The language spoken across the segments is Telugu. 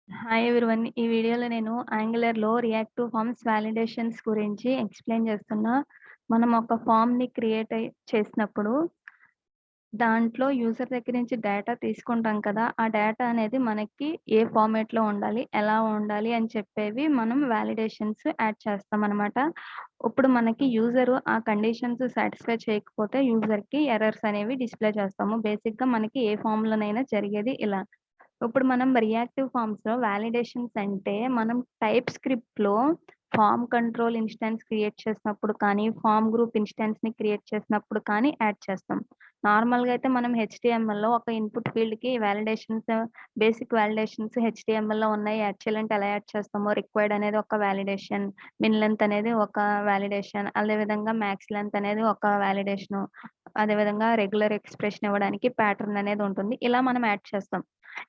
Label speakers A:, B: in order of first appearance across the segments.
A: Hi everyone. ఈ వీడియోలో నేను యాంగులర్‌లో రియాక్టివ్ ఫార్మ్స్ వాలిడేషన్స్ గురించి ఎక్స్‌ప్లెయిన్ చేస్తున్నా. మనం ఒక ఫార్మ్‌ని క్రియేట్ చేసినప్పుడు దాంట్లో యూజర్ దగ్గర నుంచి డేటా తీసుకుంటాం కదా! ఆ డేటా అనేది మనకి ఏ ఫార్మాట్‌లో ఉండాలి, ఎలా ఉండాలి అని చెప్పేవి మనం వాలిడేషన్స్ యాడ్ చేస్తామనమాట. ఇప్పుడు మనకి యూజరు ఆ కండిషన్స్ సాటిస్ఫై చేయకపోతే యూజర్‌కి ఎర్రర్స్ అనేవి డిస్‌ప్లే చేస్తాము. బేసిక్‌గా మనకి ఏ ఫార్మ్‌లోనైనా జరిగేది ఇలా. ఇప్పుడు మనం రియాక్టివ్ ఫార్మ్స్‌లో వాలిడేషన్స్ అంటే, మనం టైప్ స్క్రిప్ట్‌లో ఫార్మ్ కంట్రోల్ ఇన్‌స్టాన్స్ క్రియేట్ చేసినప్పుడు కానీ, ఫార్మ్ గ్రూప్ ఇన్‌స్టాన్స్‌ని క్రియేట్ చేసినప్పుడు కానీ యాడ్ చేస్తాం. నార్మల్‌గా అయితే మనం హెచ్‌టీఎంఎల్‌లో ఒక ఇన్‌పుట్ ఫీల్డ్‌కి వాలిడేషన్స్, బేసిక్ వాలిడేషన్స్ హెచ్‌టీఎంఎల్‌లో ఉన్నాయి. యాడ్ చేయాలంటే ఎలా యాడ్ చేస్తామో, రిక్వైర్డ్ అనేది ఒక వాలిడేషన్, మిన్ లెంత్ అనేది ఒక వాలిడేషన్, అదే విధంగా మాక్స్ లెంత్ అనేది ఒక వాలిడేషను. అదే విధంగా రెగ్యులర్ ఎక్స్‌ప్రెషన్ ఇవ్వడానికి ప్యాటర్న్ అనేది ఉంటుంది. ఇలా మనం యాడ్ చేస్తాం.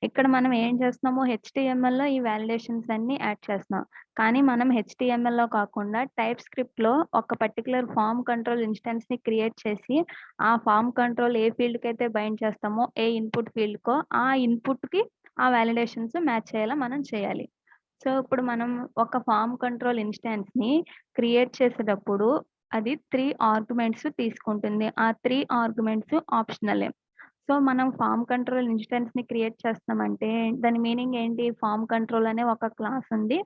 A: ఇక్కడ మనం ఏం చేస్తున్నాము హెచ్‌టీఎంఎల్‌లో ఈ వాలిడేషన్స్ అన్నీ యాడ్ చేస్తున్నాం. కానీ మనం హెచ్‌టీఎంఎల్‌లో కాకుండా టైప్ స్క్రిప్ట్‌లో ఒక పర్టిక్యులర్ ఫార్మ్ కంట్రోల్ ఇన్‌స్టాన్స్‌ని క్రియేట్ చేసి, ఆ ఫార్మ్ కంట్రోల్ ఏ ఫీల్డ్‌కైతే బైండ్ చేస్తామో, ఏ ఇన్‌పుట్ ఫీల్డ్‌కో ఆ ఇన్‌పుట్‌కి ఆ వాలిడేషన్స్ మ్యాచ్ అయ్యేలా మనం చేయాలి. సో, ఇప్పుడు మనం ఒక ఫార్మ్ కంట్రోల్ ఇన్‌స్టాన్స్‌ని క్రియేట్ చేసేటప్పుడు అది 3 ఆర్గ్యుమెంట్స్ తీసుకుంటుంది. ఆ 3 ఆర్గ్యుమెంట్స్ ఆప్షనలే. సో, మనం ఫార్మ్ కంట్రోల్ ఇన్‌స్టాన్స్‌ని క్రియేట్ చేస్తున్నామంటే, దాని మీనింగ్ ఏంటి? ఫార్మ్ కంట్రోల్ అనే ఒక క్లాస్ ఉంది.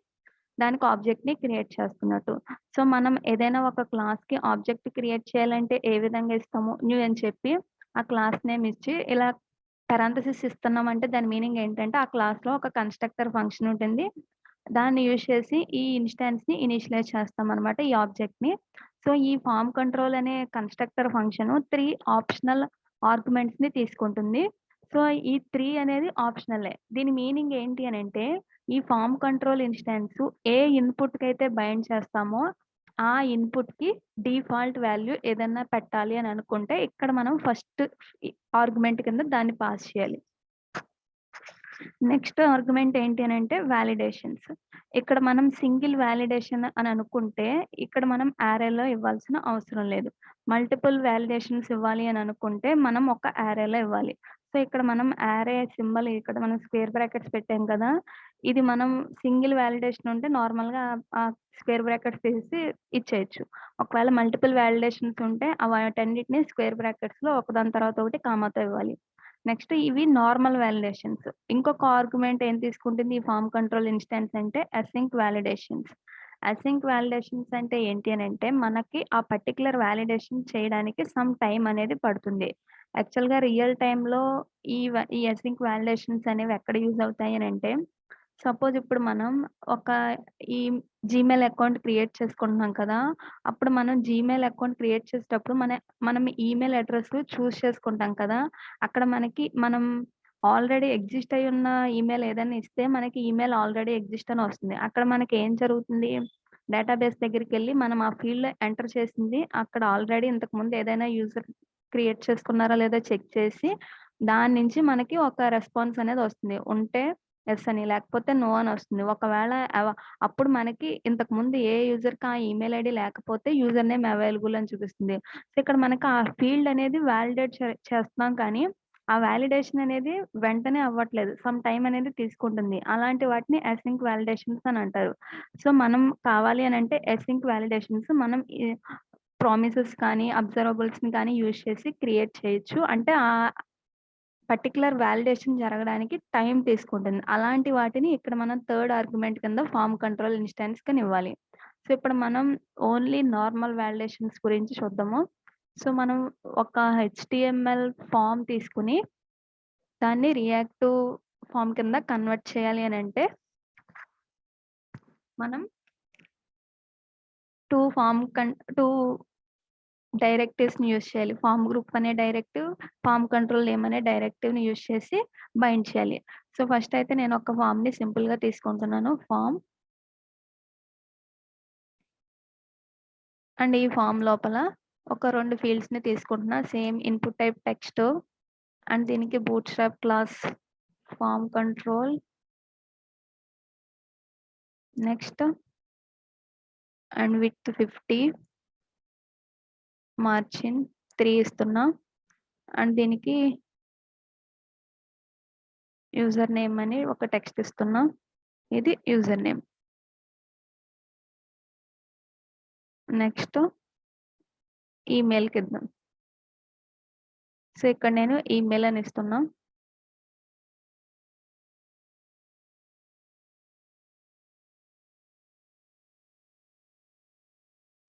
A: దానికి ఆబ్జెక్ట్‌ని క్రియేట్ చేస్తున్నట్టు. సో, మనం ఏదైనా ఒక క్లాస్‌కి ఆబ్జెక్ట్ క్రియేట్ చేయాలంటే ఏ విధంగా ఇస్తాము? న్యూ అని చెప్పి ఆ క్లాస్ నేమ్ ఇచ్చి ఇలా పారాంథసిస్ ఇస్తున్నామంటే దాని మీనింగ్ ఏంటంటే, ఆ క్లాస్‌లో ఒక కన్‌స్ట్రక్టర్ ఫంక్షన్ ఉంటుంది. దాన్ని యూజ్ చేసి ఈ ఇన్‌స్టాన్స్‌ని ఇనిషియలైజ్ చేస్తామనమాట ఈ ఆబ్జెక్ట్‌ని. సో, ఈ ఫార్మ్ కంట్రోల్ అనే కన్‌స్ట్రక్టర్ ఫంక్షను 3 ఆప్షనల్ ఆర్గ్యుమెంట్స్‌ని తీసుకుంటుంది. సో, ఈ 3 అనేది ఆప్షనలే. దీని మీనింగ్ ఏంటి అనంటే, ఈ ఫార్మ్ కంట్రోల్ ఇన్‌స్టాన్స్ ఏ ఇన్‌పుట్‌కైతే బైండ్ చేస్తామో, ఆ ఇన్‌పుట్‌కి డిఫాల్ట్ వాల్యూ ఏదన్నా పెట్టాలి అని అనుకుంటే, ఇక్కడ మనం ఫస్ట్ ఆర్గ్యుమెంట్ కింద దాన్ని పాస్ చేయాలి. నెక్స్ట్ ఆర్గ్యుమెంట్ ఏంటి అనంటే వాలిడేషన్స్. ఇక్కడ మనం సింగిల్ వాలిడేషన్ అని అనుకుంటే, ఇక్కడ మనం యారేలో ఇవ్వాల్సిన అవసరం లేదు. మల్టిపుల్ వాలిడేషన్స్ ఇవ్వాలి అని అనుకుంటే, మనం ఒక యారేలో ఇవ్వాలి. సో, ఇక్కడ మనం యారే సింబల్ ఇక్కడ మనం స్క్వేర్ బ్రాకెట్స్ పెట్టాం కదా! ఇది మనం సింగిల్ వాలిడేషన్ ఉంటే నార్మల్‌గా స్క్వేర్ బ్రాకెట్స్ తీసేసి ఇచ్చేయొచ్చు. ఒకవేళ మల్టిపుల్ వాలిడేషన్స్ ఉంటే వాటన్నిటిని స్క్వేర్ బ్రాకెట్స్‌లో ఒకదాని తర్వాత ఒకటి కామాతో ఇవ్వాలి. నెక్స్ట్ ఇవి నార్మల్ వాలిడేషన్స్. ఇంకొక ఆర్గ్యుమెంట్ ఏం తీసుకుంటుంది ఈ ఫార్మ్ కంట్రోల్ ఇన్‌స్టాన్స్ అంటే అసింక్ వాలిడేషన్స్. అసింక్ వాలిడేషన్స్ అంటే ఏంటి అనంటే, మనకి ఆ పర్టిక్యులర్ వాలిడేషన్ చేయడానికి సమ్ టైమ్ అనేది పడుతుంది. యాక్చువల్‌గా రియల్ టైమ్‌లో ఈ అసింక్ వాలిడేషన్స్ అనేవి ఎక్కడ యూజ్ అవుతాయి అనంటే, సపోజ్ ఇప్పుడు మనం ఒక ఈ జీమెయిల్ అకౌంట్ క్రియేట్ చేసుకుంటున్నాం కదా! అప్పుడు మనం జీమెయిల్ అకౌంట్ క్రియేట్ చేసేటప్పుడు మనం ఈమెయిల్ అడ్రెస్ చూజ్ చేసుకుంటాం కదా! అక్కడ మనం ఆల్రెడీ ఎగ్జిస్ట్ అయ్యి ఉన్న ఈమెయిల్ ఏదైనా ఇస్తే మనకి ఈమెయిల్ ఆల్రెడీ ఎగ్జిస్ట్ అని వస్తుంది. అక్కడ మనకి ఏం జరుగుతుంది? డేటాబేస్ దగ్గరికెళ్ళి మనం ఆ ఫీల్డ్‌లో ఎంటర్ చేసింది అక్కడ ఆల్రెడీ ఇంతకుముందు ఏదైనా యూజర్ క్రియేట్ చేసుకున్నారా లేదా చెక్ చేసి, దాని నుంచి మనకి ఒక రెస్పాన్స్ అనేది వస్తుంది. ఉంటే యెస్ అని, లేకపోతే నో అని వస్తుంది. ఒకవేళ అప్పుడు మనకి ఇంతకుముందు ఏ యూజర్‌కి ఆ ఈమెయిల్ ఐడీ లేకపోతే యూజర్ నేమ్ అవైలబుల్ అని చూపిస్తుంది. సో, ఇక్కడ మనకు ఆ ఫీల్డ్ అనేది వాలిడేట్ చేస్తున్నాం కానీ, ఆ వాలిడేషన్ అనేది వెంటనే అవ్వట్లేదు. సమ్ టైమ్ అనేది తీసుకుంటుంది. అలాంటి వాటిని అసింక్ వాలిడేషన్స్ అని అంటారు. సో, మనం కావాలి అనంటే అసింక్ వాలిడేషన్స్ మనం ప్రామిసెస్ కానీ, అబ్జర్వబుల్స్‌ని కానీ యూజ్ చేసి క్రియేట్ చేయొచ్చు. అంటే పర్టిక్యులర్ వాలిడేషన్ జరగడానికి టైమ్ తీసుకుంటుంది. అలాంటి వాటిని ఇక్కడ మనం థర్డ్ ఆర్గ్యుమెంట్ కింద ఫార్మ్ కంట్రోల్ ఇన్‌స్టాన్స్‌కనివ్వాలి. సో, ఇప్పుడు మనం ఓన్లీ నార్మల్ వాలిడేషన్స్ గురించి చూద్దాము. సో, మనం ఒక హెచ్‌టీఎంఎల్ ఫార్మ్ తీసుకొని, దాన్ని రియాక్టివ్ ఫార్మ్ కింద కన్వర్ట్ చేయాలి అనంటే, మనం 2 డైరెక్టివ్స్‌ని యూజ్ చేయాలి. ఫార్మ్ గ్రూప్ అనే డైరెక్టివ్, ఫార్మ్ కంట్రోల్ నేమ్ అనే డైరెక్టివ్‌ని యూజ్ చేసి బైండ్ చేయాలి. సో, ఫస్ట్ అయితే నేను ఒక ఫార్మ్‌ని సింపుల్‌గా తీసుకుంటున్నాను. ఫార్మ్ అండ్ ఈ ఫార్మ్ లోపల ఒక 2 ఫీల్డ్స్‌ని తీసుకుంటున్నా. Same input type text and దీనికి bootstrap class form control. Next and width 50, margin 3 ఇస్తున్నా. అండ్ దీనికి యూజర్ నేమ్ అని ఒక టెక్స్ట్ ఇస్తున్నా. ఇది యూజర్ నేమ్. నెక్స్ట్ ఈమెయిల్‌కిద్దాం. సో, ఇక్కడ నేను ఈమెయిల్ అని ఇస్తున్నా.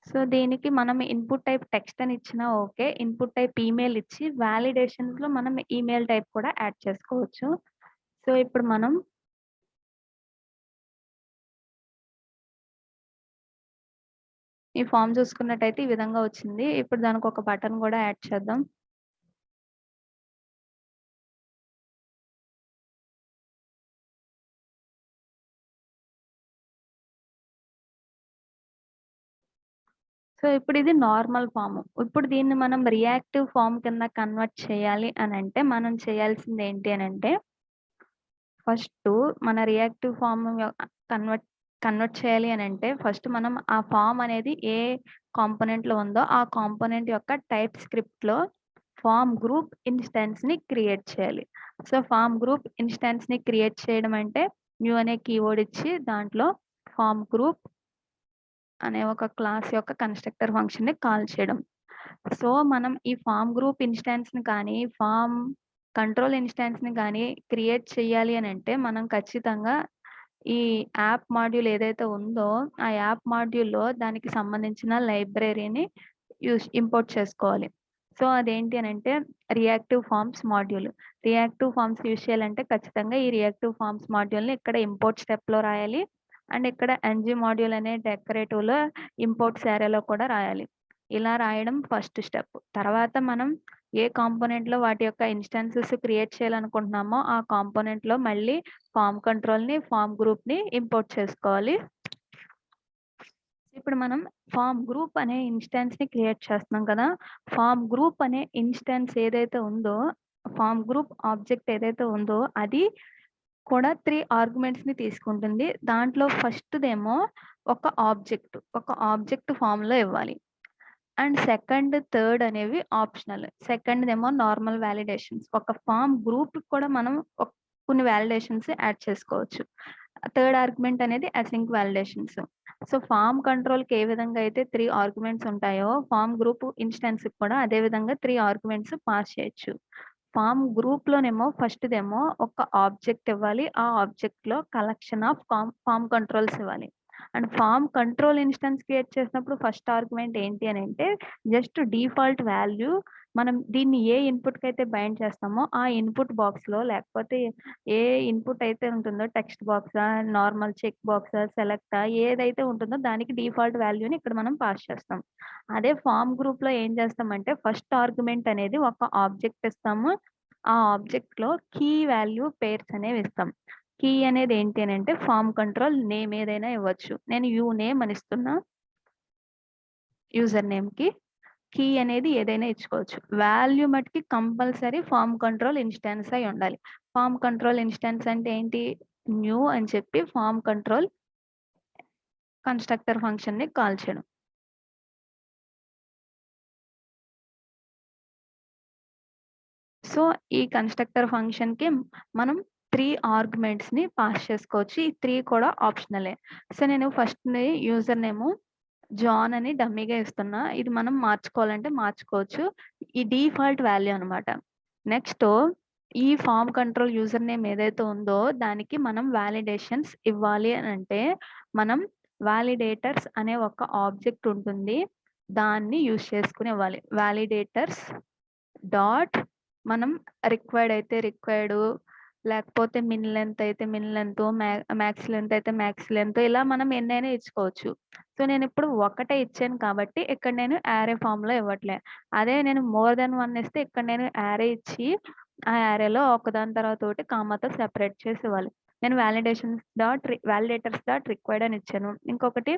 A: సో, దీనికి మనం ఇన్‌పుట్ టైప్ టెక్స్ట్ అని ఇచ్చినా ఓకే. ఇన్‌పుట్ టైప్ ఈమెయిల్ ఇచ్చి వాలిడేషన్స్‌లో మనం ఈమెయిల్ టైప్ కూడా యాడ్ చేసుకోవచ్చు. సో, ఇప్పుడు మనం ఈ ఫార్మ్ చూసుకున్నట్టయితే ఈ విధంగా వచ్చింది. ఇప్పుడు దానికి ఒక బటన్ కూడా యాడ్ చేద్దాం. సో, ఇప్పుడు ఇది నార్మల్ ఫార్మ్. ఇప్పుడు దీన్ని మనం రియాక్టివ్ ఫార్మ్ కింద కన్వర్ట్ చేయాలి అనంటే మనం చేయాల్సింది ఏంటి అనంటే ఫస్టు మన రియాక్టివ్ ఫార్మ్ కన్వర్ట్ కన్వర్ట్ చేయాలి అనంటే ఫస్ట్ మనం ఆ ఫార్మ్ అనేది ఏ కాంపోనెంట్‌లో ఉందో ఆ కాంపోనెంట్ యొక్క టైప్ స్క్రిప్ట్‌లో ఫార్మ్ గ్రూప్ ఇన్‌స్టాన్స్‌ని క్రియేట్ చేయాలి. సో, ఫార్మ్ గ్రూప్ ఇన్‌స్టాన్స్‌ని క్రియేట్ చేయడం అంటే న్యూ అనే కీవర్డ్ ఇచ్చి దాంట్లో ఫార్మ్ గ్రూప్ అనే ఒక క్లాస్ యొక్క కన్‌స్ట్రక్టర్ ఫంక్షన్‌ని కాల్ చేయడం. సో, మనం ఈ ఫార్మ్ గ్రూప్ ఇన్‌స్టాన్స్‌ని కానీ, ఫార్మ్ కంట్రోల్ ఇన్‌స్టాన్స్‌ని గానీ క్రియేట్ చేయాలి అనంటే మనం ఖచ్చితంగా ఈ యాప్ మాడ్యూల్ ఏదైతే ఉందో, ఆ యాప్ మాడ్యూల్‌లో దానికి సంబంధించిన లైబ్రరీని ఇంపోర్ట్ చేసుకోవాలి. సో, అదేంటి అనంటే reactive forms module. Reactive forms use చేయాలంటే ఖచ్చితంగా ఈ రియాక్టివ్ ఫార్మ్స్ మాడ్యూల్‌ని ఇక్కడ ఇంపోర్ట్ స్టెప్‌లో రాయాలి. అండ్ ఇక్కడ ఎన్‌జీ మాడ్యూల్ అనే డెకరేటివ్‌లో ఇంపోర్ట్స్ ఏరియాలో కూడా రాయాలి. ఇలా రాయడం ఫస్ట్ స్టెప్. తర్వాత మనం ఏ కాంపోనెంట్‌లో వాటి యొక్క ఇన్‌స్టాన్సెస్ క్రియేట్ చేయాలనుకుంటున్నామో, ఆ కాంపోనెంట్‌లో మళ్ళీ ఫార్మ్ కంట్రోల్‌ని, ఫార్మ్ గ్రూప్‌ని ఇంపోర్ట్ చేసుకోవాలి. ఇప్పుడు మనం ఫార్మ్ గ్రూప్ అనే ఇన్‌స్టాన్స్‌ని క్రియేట్ చేస్తున్నాం కదా! ఫార్మ్ గ్రూప్ అనే ఇన్‌స్టాన్స్ ఏదైతే ఉందో, ఫార్మ్ గ్రూప్ ఆబ్జెక్ట్ ఏదైతే ఉందో అది కూడా 3 ఆర్గ్యుమెంట్స్‌ని తీసుకుంటుంది. దాంట్లో ఫస్ట్‌దేమో ఒక ఆబ్జెక్ట్ ఫార్మ్‌లో ఇవ్వాలి. అండ్ సెకండ్, థర్డ్ అనేవి ఆప్షనల్. సెకండ్‌దేమో నార్మల్ వాలిడేషన్స్. ఒక ఫార్మ్ గ్రూప్‌కి కూడా మనం కొన్ని వాలిడేషన్స్ యాడ్ చేసుకోవచ్చు. థర్డ్ ఆర్గ్యుమెంట్ అనేది అసింక్ వాలిడేషన్స్. సో, ఫార్మ్ కంట్రోల్‌కి ఏ విధంగా అయితే 3 ఆర్గ్యుమెంట్స్ ఉంటాయో, ఫార్మ్ గ్రూప్ ఇన్‌స్టాన్స్‌కి కూడా అదే విధంగా 3 ఆర్గ్యుమెంట్స్ పాస్ చేయొచ్చు. ఫార్మ్ గ్రూప్‌లోనేమో ఫస్ట్‌దేమో ఒక ఆబ్జెక్ట్ ఇవ్వాలి. ఆ ఆబ్జెక్ట్‌లో కలెక్షన్ ఆఫ్ ఫార్మ్ కంట్రోల్స్ ఇవ్వాలి. And form control instance create చేసినప్పుడు ఫస్ట్ ఆర్గ్యుమెంట్ ఏంటి అనంటే జస్ట్ డిఫాల్ట్ వాల్యూ మనం దీన్ని ఏ ఇన్‌పుట్‌కైతే బైండ్ చేస్తామో ఆ ఇన్‌పుట్ బాక్స్‌లో లేకపోతే ఏ ఇన్‌పుట్ అయితే ఉంటుందో టెక్స్ట్ బాక్సా, నార్మల్ చెక్ బాక్సా, సెలెక్టా ఏదైతే ఉంటుందో దానికి డిఫాల్ట్ వాల్యూని ఇక్కడ మనం పాస్ చేస్తాం. అదే ఫార్మ్ గ్రూప్‌లో ఏం చేస్తామంటే ఫస్ట్ ఆర్గ్యుమెంట్ అనేది ఒక ఆబ్జెక్ట్ ఇస్తాము. ఆ ఆబ్జెక్ట్‌లో కీ వాల్యూ పెయిర్స్ అనేవి ఇస్తాం. కీ అనేది ఏంటి అనంటే ఫార్మ్ కంట్రోల్ నేమ్ ఏదైనా ఇవ్వచ్చు. నేను యూనేమ్ అని ఇస్తున్నా. యూజర్ నేమ్‌కి. కీ అనేది ఏదైనా ఇచ్చుకోవచ్చు. వాల్యూ మటికి కంపల్సరీ ఫార్మ్ కంట్రోల్ ఇన్‌స్టాన్స్ అయి ఉండాలి. ఫార్మ్ కంట్రోల్ ఇన్‌స్టాన్స్ అంటే ఏంటి? న్యూ అని చెప్పి ఫార్మ్ కంట్రోల్ కన్‌స్ట్రక్టర్ ఫంక్షన్‌ని కాల్ చేయడం. సో, ఈ కన్‌స్ట్రక్టర్ ఫంక్షన్‌కి మనం 3 ఆర్గ్యుమెంట్స్‌ని పాస్ చేసుకోవచ్చు. ఈ 3 కూడా ఆప్షనలే. సో, నేను ఫస్ట్‌ని యూజర్ నేము జాన్ అని డమ్మీగా ఇస్తున్నా. ఇది మనం మార్చుకోవాలంటే మార్చుకోవచ్చు. ఈ డిఫాల్ట్ వాల్యూ అనమాట. నెక్స్టు ఈ ఫార్మ్ కంట్రోల్ యూజర్ నేమ్ ఏదైతే ఉందో దానికి మనం వాలిడేషన్స్ ఇవ్వాలి అనంటే, మనం వాలిడేటర్స్ అనే ఒక ఆబ్జెక్ట్ ఉంటుంది. దాన్ని యూజ్ చేసుకొని ఇవ్వాలి. వాలిడేటర్స్ డాట్ మనం రిక్వైర్డ్ అయితే రిక్వైర్డు, లేకపోతే మిన్ లెంత్ అయితే మిన్ లెంతు, మాక్స్ లెంత్ అయితే మాక్స్ లెంత్ ఇలా మనం ఎన్నైనా ఇచ్చుకోవచ్చు. సో, నేనిప్పుడు ఒకటే ఇచ్చాను కాబట్టి ఇక్కడ నేను యారే ఫార్మ్‌లో ఇవ్వట్లే. అదే నేను మోర్ థాన్ 1 ఇస్తే ఇక్కడ నేను యారే ఇచ్చి, ఆ యారేలో ఒకదాని తర్వాత ఒకటి కామాతో సెపరేట్ చేసి ఇవ్వాలి. నేను వాలిడేటర్స్ డాట్ రిక్వైర్డ్ అని ఇచ్చాను. ఇంకొకటి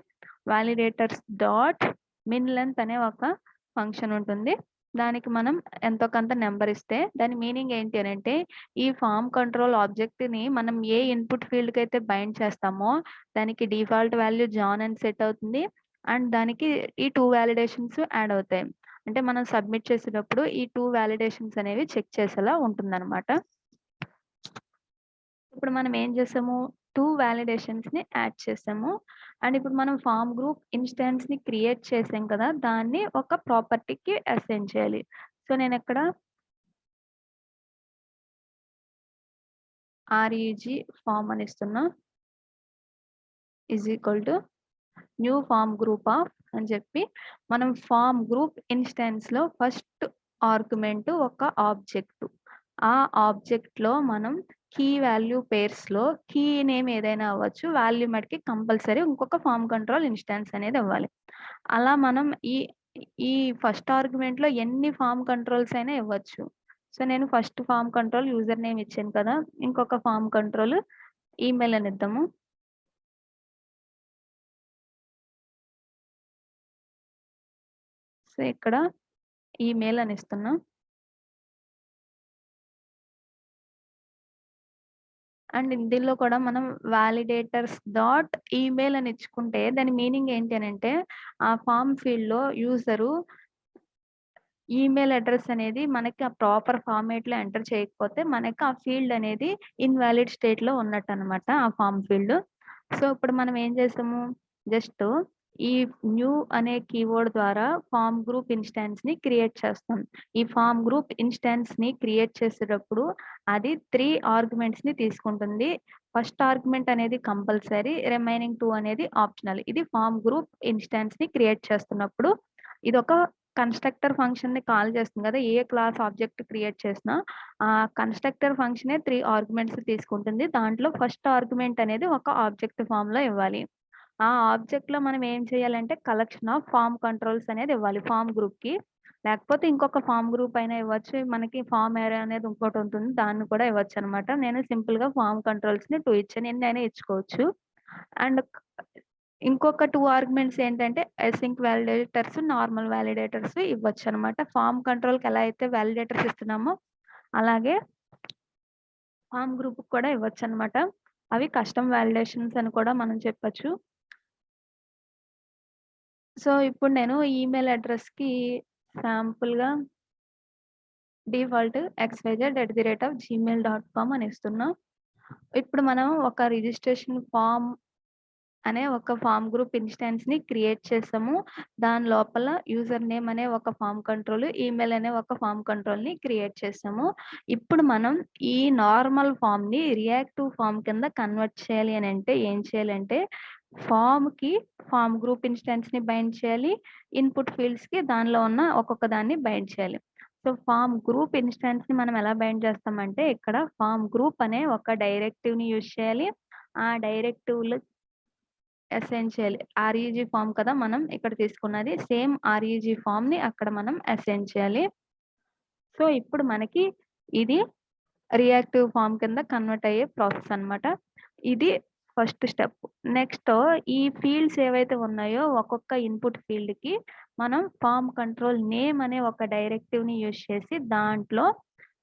A: వాలిడేటర్స్ డాట్ మిన్ లెంత్ అనే ఒక ఫంక్షన్ ఉంటుంది. దానికి మనం ఎంతో కొంత నంబర్ ఇస్తే దాని మీనింగ్ ఏంటి అనంటే, ఈ ఫార్మ్ కంట్రోల్ ఆబ్జెక్ట్‌ని మనం ఏ ఇన్‌పుట్ ఫీల్డ్‌కైతే బైండ్ చేస్తామో, దానికి డిఫాల్ట్ వాల్యూ జాన్ అని సెట్ అవుతుంది. అండ్ దానికి ఈ 2 వాలిడేషన్స్ యాడ్ అవుతాయి. అంటే మనం సబ్మిట్ చేసేటప్పుడు ఈ 2 వాలిడేషన్స్ అనేవి చెక్ చేసేలా ఉంటుందన్నమాట. ఇప్పుడు మనం ఏం చేసాము, 2 వాలిడేషన్స్‌ని యాడ్ చేసాము. అండ్ ఇప్పుడు మనం ఫార్మ్ గ్రూప్ ఇన్‌స్టాన్స్‌ని క్రియేట్ చేసాం కదా! దాన్ని ఒక ప్రాపర్టీకి అసైన్ చేయాలి. సో, నేనిక్కడ రెగ్ ఫార్మ్ అని ఇస్తున్నా. Is equal to new form group of అని చెప్పి మనం ఫార్మ్ గ్రూప్ ఇన్‌స్టాన్స్‌లో ఫస్ట్ ఆర్గ్యుమెంట్ ఒక ఆబ్జెక్ట్. ఆ ఆబ్జెక్ట్‌లో మనం కీ వాల్యూ పెయిర్స్‌లో కీ నేమ్ ఏదైనా అవ్వచ్చు. వాల్యూ మటికి కంపల్సరీ ఇంకొక ఫార్మ్ కంట్రోల్ ఇన్‌స్టాన్స్ అనేది ఇవ్వాలి. అలా మనం ఈ ఈ ఫస్ట్ ఆర్గ్యుమెంట్‌లో ఎన్ని ఫార్మ్ కంట్రోల్స్ అయినా ఇవ్వచ్చు. సో, నేను first form control user name ఇచ్చాను కదా! ఇంకొక ఫార్మ్ కంట్రోల్ ఈమెయిల్ అని ఇద్దాము. సో, ఇక్కడ ఈమెయిల్ అని ఇస్తున్నా. అండ్ ఇందులో కూడా మనం వాలిడేటర్స్ డాట్ ఈమెయిల్ అని ఇచ్చుకుంటే దాని మీనింగ్ ఏంటి అనంటే, ఆ ఫార్మ్ ఫీల్డ్‌లో యూజరు ఈమెయిల్ అడ్రెస్ అనేది మనకి ఆ ప్రాపర్ ఫార్మాట్‌లో ఎంటర్ చేయకపోతే మనకి ఆ ఫీల్డ్ అనేది ఇన్‌వాలిడ్ స్టేట్‌లో ఉన్నట్టనమాట ఆ ఫార్మ్ ఫీల్డ్. సో, ఇప్పుడు మనం ఏం చేసాము, జస్ట్ ఈ న్యూ అనే కీవర్డ్ ద్వారా ఫార్మ్ గ్రూప్ ఇన్‌స్టాన్స్‌ని క్రియేట్ చేస్తాం. ఈ ఫార్మ్ గ్రూప్ ఇన్‌స్టాన్స్‌ని క్రియేట్ చేసేటప్పుడు అది 3 ఆర్గ్యుమెంట్స్‌ని తీసుకుంటుంది. ఫస్ట్ ఆర్గ్యుమెంట్ అనేది కంపల్సరీ. రిమైనింగ్ 2 అనేది ఆప్షనల్. ఇది ఫార్మ్ గ్రూప్ ఇన్‌స్టాన్స్‌ని క్రియేట్ చేస్తున్నప్పుడు ఇదొక కన్‌స్ట్రక్టర్ ఫంక్షన్‌ని కాల్ చేస్తుంది కదా! ఏ క్లాస్ ఆబ్జెక్ట్ క్రియేట్ చేసినా ఆ కన్‌స్ట్రక్టర్ ఫంక్షనే 3 ఆర్గ్యుమెంట్స్ తీసుకుంటుంది. దాంట్లో ఫస్ట్ ఆర్గ్యుమెంట్ అనేది ఒక ఆబ్జెక్ట్ ఫార్మ్‌లో ఇవ్వాలి. ఆ ఆబ్జెక్ట్‌లో మనం ఏం చేయాలంటే కలెక్షన్ ఆఫ్ ఫార్మ్ కంట్రోల్స్ అనేది ఇవ్వాలి ఫార్మ్ గ్రూప్‌కి. లేకపోతే ఇంకొక ఫార్మ్ గ్రూప్ అయినా ఇవ్వచ్చు. మనకి ఫార్మ్ అరే అనేది ఇంకోటుంటుంది. దాన్ని కూడా ఇవ్వచ్చనమాట. నేను సింపుల్‌గా ఫార్మ్ కంట్రోల్స్‌ని 2 ఇచ్చాను. ఎన్నైనా ఇచ్చుకోవచ్చు. అండ్ ఇంకొక 2 ఆర్గ్యుమెంట్స్ ఏంటంటే అసింక్ వాలిడేటర్స్, నార్మల్ వాలిడేటర్స్ ఇవ్వచ్చనమాట. ఫార్మ్ కంట్రోల్‌కి ఎలా అయితే వాలిడేటర్స్ ఇస్తున్నామో అలాగే ఫార్మ్ గ్రూప్‌కి కూడా ఇవ్వచ్చనమాట. అవి కస్టమ్ వాలిడేషన్స్ అని కూడా మనం చెప్పొచ్చు. సో, ఇప్పుడు నేను ఈమెయిల్ అడ్రెస్‌కి శాంపుల్‌గా డిఫాల్ట్ xyz@gmail.com అని ఇస్తున్నా. ఇప్పుడు మనం ఒక రిజిస్ట్రేషన్ ఫార్మ్ అనే ఒక ఫార్మ్ గ్రూప్ ఇన్‌స్టాన్స్‌ని క్రియేట్ చేసాము. దాని లోపల యూజర్ నేమ్ అనే ఒక ఫార్మ్ కంట్రోల్, ఈమెయిల్ అనే ఒక ఫార్మ్ కంట్రోల్‌ని క్రియేట్ చేసాము. ఇప్పుడు మనం ఈ నార్మల్ ఫార్మ్‌ని రియాక్టివ్ ఫార్మ్ కింద కన్వర్ట్ చేయాలి అనంటే ఏం చేయాలంటే ఫార్మ్‌కి ఫార్మ్ గ్రూప్ ఇన్‌స్టాన్స్‌ని బైండ్ చేయాలి. ఇన్‌పుట్ ఫీల్డ్స్‌కి దానిలో ఉన్న ఒక్కొక్క దాన్ని బైండ్ చేయాలి. సో, ఫార్మ్ గ్రూప్ ఇన్‌స్టాన్స్‌ని మనం ఎలా బైండ్ చేస్తామంటే ఇక్కడ ఫార్మ్ గ్రూప్ అనే ఒక డైరెక్టివ్‌ని యూజ్ చేయాలి. ఆ డైరెక్టివ్‌లో అసైన్ రెగ్ ఫార్మ్ కదా! మనం ఇక్కడ తీసుకున్నది. సేమ్ రెగ్ ఫార్మ్‌ని అక్కడ మనం అసైన్ చేయాలి. సో, ఇప్పుడు మనకి ఇది రియాక్టివ్ ఫార్మ్ కింద కన్వర్ట్ అయ్యే ప్రాసెస్ అన్నమాట. ఇది ఫస్ట్ స్టెప్. నెక్స్ట్ ఈ ఫీల్డ్స్ ఏవైతే ఉన్నాయో ఒక్కొక్క ఇన్‌పుట్ ఫీల్డ్‌కి మనం ఫార్మ్ కంట్రోల్ నేమ్ అనే ఒక డైరెక్టివ్‌ని యూజ్ చేసి దాంట్లో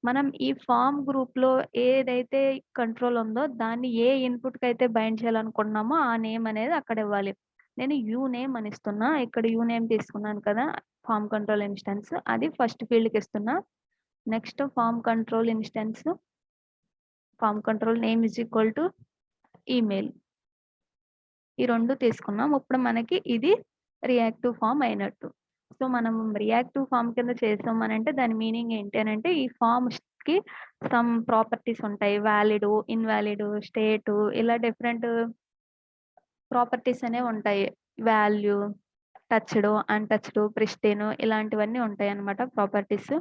A: మనం ఈ ఫార్మ్ గ్రూప్‌లో ఏదైతే కంట్రోల్ ఉందో దాన్ని ఏ ఇన్‌పుట్‌కైతే బైండ్ చేయాలనుకుంటున్నామో ఆ నేమ్ అనేది అక్కడ ఇవ్వాలి. నేను యూనేమ్ అని ఇస్తున్నా. ఇక్కడ యూనేమ్ తీసుకున్నాను కదా! ఫార్మ్ కంట్రోల్ ఇన్‌స్టాన్స్ అది ఫస్ట్ ఫీల్డ్‌కి ఇస్తున్నా. Next form control name is equal to email. ఈ 2 తీసుకున్నాం. ఇప్పుడు మనకి ఇది రియాక్టివ్ ఫార్మ్ అయినట్టు. సో, మనం రియాక్టివ్ ఫార్మ్ కింద చేసాం అనంటే దాని మీనింగ్ ఏంటి అనంటే ఈ ఫార్మ్స్‌కి సమ్ ప్రాపర్టీస్ ఉంటాయి. వాలిడు, ఇన్‌వాలిడు, స్టేటు ఇలా డిఫరెంట్ ప్రాపర్టీస్ అనేవి ఉంటాయి. వాల్యూ, టచ్‌డు, అన్‌టచ్‌డు, ప్రిస్టీన్ ఇలాంటివన్నీ ఉంటాయన్నమాట ప్రాపర్టీస్.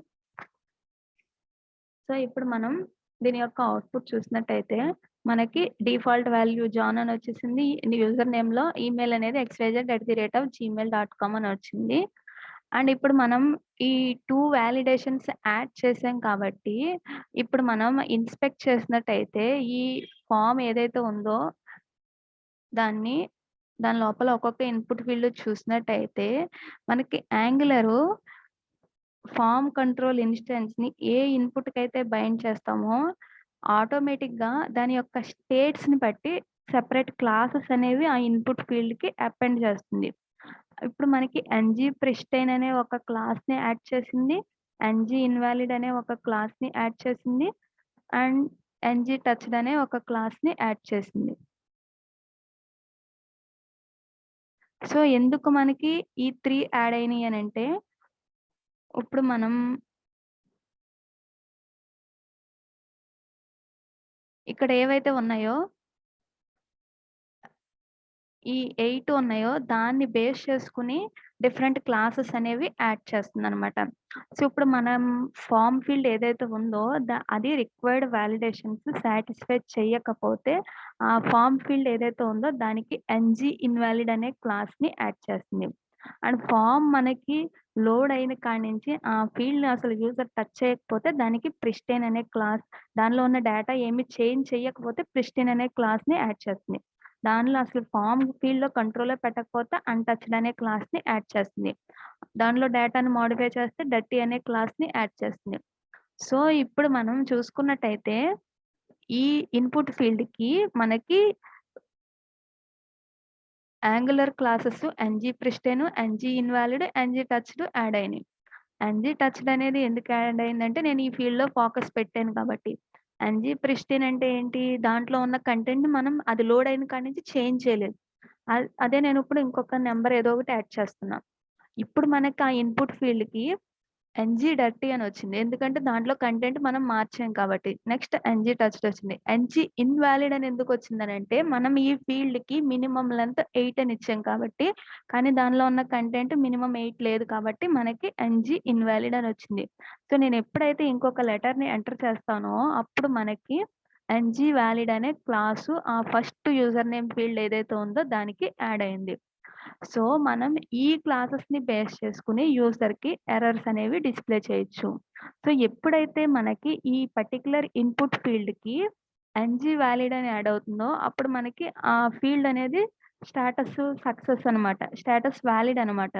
A: సో, ఇప్పుడు మనం దీని యొక్క అవుట్‌పుట్ చూసినట్టయితే మనకి డిఫాల్ట్ వాల్యూ జాన్ అని వచ్చేసింది. యూజర్ నేమ్‌లో ఈమెయిల్ అనేది xyz@gmail.com అని వచ్చింది. అండ్ ఇప్పుడు మనం ఈ 2 వాలిడేషన్స్ యాడ్ చేసాం కాబట్టి, ఇప్పుడు మనం ఇన్స్‌పెక్ట్ చేసినట్టయితే ఈ ఫార్మ్ ఏదైతే ఉందో దాన్ని దాని లోపల ఒక్కొక్క ఇన్‌పుట్ ఫీల్డ్ చూసినట్టయితే మనకి యాంగులరు ఫార్మ్ కంట్రోల్ ఇన్‌స్టాన్స్‌ని ఏ ఇన్‌పుట్‌కైతే బైండ్ చేస్తామో, ఆటోమేటిక్‌గా దాని యొక్క స్టేట్స్‌ని బట్టి సెపరేట్ క్లాసెస్ అనేవి ఆ ఇన్‌పుట్ ఫీల్డ్‌కి అపెండ్ చేస్తుంది. ఇప్పుడు మనకి ప్రిస్టైన్ అనే ఒక క్లాస్‌ని యాడ్ చేసింది. ఇన్వాలిడ్ అనే ఒక క్లాస్‌ని యాడ్ చేసింది. అండ్ టచ్డ్ అనే ఒక క్లాస్‌ని యాడ్ చేసింది. సో, ఎందుకు మనకి ఈ 3 యాడ్ అయినియి అనంటే, ఇప్పుడు మనం ఇక్కడ ఏవైతే ఉన్నాయో ఈ 8 ఉన్నాయో దాన్ని బేస్ చేసుకొని డిఫరెంట్ క్లాసెస్ అనేవి యాడ్ చేస్తుందనమాట. సో, ఇప్పుడు మనం ఫార్మ్ ఫీల్డ్ ఏదైతే ఉందో అది రిక్వైర్డ్ వాలిడేషన్స్ సాటిస్ఫై చేయకపోతే ఆ ఫార్మ్ ఫీల్డ్ ఏదైతే ఉందో దానికి ఎన్‌జీ ఇన్వాలిడ్ అనే క్లాస్‌ని యాడ్ చేస్తుంది. అండ్ ఫార్మ్ మనకి లోడ్ అయిన కాడి నుంచి ఆ ఫీల్డ్‌ని అసలు యూజర్ టచ్ చేయకపోతే దానికి ప్రిస్టైన్ అనే క్లాస్ దానిలో ఉన్న డేటా ఏమి చేంజ్ చేయకపోతే ప్రిస్టైన్ అనే క్లాస్‌ని యాడ్ చేస్తుంది. దానిలో అసలు ఫార్మ్ ఫీల్డ్‌లో కంట్రోలే పెట్టకపోతే అన్‌టచ్డ్ అనే క్లాస్‌ని యాడ్ చేస్తుంది. దానిలో డేటాని మోడిఫై చేస్తే డర్టీ అనే క్లాస్‌ని యాడ్ చేస్తుంది. సో, ఇప్పుడు మనం చూసుకున్నట్టయితే ఈ ఇన్‌పుట్ ఫీల్డ్‌కి మనకి angular classes ng pristine, ng invalid, ng touched add అయినాయి. ఎన్‌జీ టచ్డ్ అనేది ఎందుకు యాడ్ అయిందంటే నేను ఈ ఫీల్డ్‌లో ఫోకస్ పెట్టాను కాబట్టి. ఎన్‌జీ ప్రిస్టైన్ అంటే ఏంటి? దాంట్లో ఉన్న కంటెంట్‌ని మనం అది లోడ్ అయిన కాడి నుంచి చేంజ్ చేయలేదు. అదే నేనిప్పుడు ఇంకొక నంబర్ ఏదో ఒకటి యాడ్ చేస్తున్నా. ఇప్పుడు మనకి ఆ ఇన్‌పుట్ ఫీల్డ్‌కి ఎన్‌జీ డర్టీ అనొచ్చింది. ఎందుకంటే దాంట్లో కంటెంట్ మనం మార్చాం కాబట్టి. నెక్స్ట్ ఎన్‌జీ టచ్డ్ వచ్చింది. ఎన్‌జీ ఇన్వాలిడ్ అని ఎందుకొచ్చిందనంటే, మనం ఈ ఫీల్డ్‌కి మినిమమ్ లెంగ్త్ 8 అని ఇచ్చాం కాబట్టి, కానీ దానిలో ఉన్న కంటెంట్ మినిమమ్ 8 లేదు కాబట్టి మనకి ఎన్‌జీ ఇన్వాలిడ్ అనొచ్చింది. సో, నేను ఎప్పుడైతే ఇంకొక లెటర్‌ని ఎంటర్ చేస్తానో, అప్పుడు మనకి ఎన్‌జీ వాలిడ్ అనే క్లాసు ఆ ఫస్ట్ యూజర్ నేమ్ ఫీల్డ్ ఏదైతే ఉందో దానికి యాడ్ అయింది. సో, మనం ఈ క్లాసెస్‌ని బేస్ చేసుకొని యూజర్‌కి ఎర్రర్స్ అనేవి డిస్‌ప్లే చేయొచ్చు. సో, ఎప్పుడైతే మనకి ఈ పర్టిక్యులర్ ఇన్‌పుట్ ఫీల్డ్‌కి ఎన్‌జీ వాలిడ్ అని యాడ్ అవుతుందో, అప్పుడు మనకి ఆ ఫీల్డ్ అనేది స్టేటస్ సక్సెస్ అనమాట. స్టేటస్ వాలిడ్ అనమాట.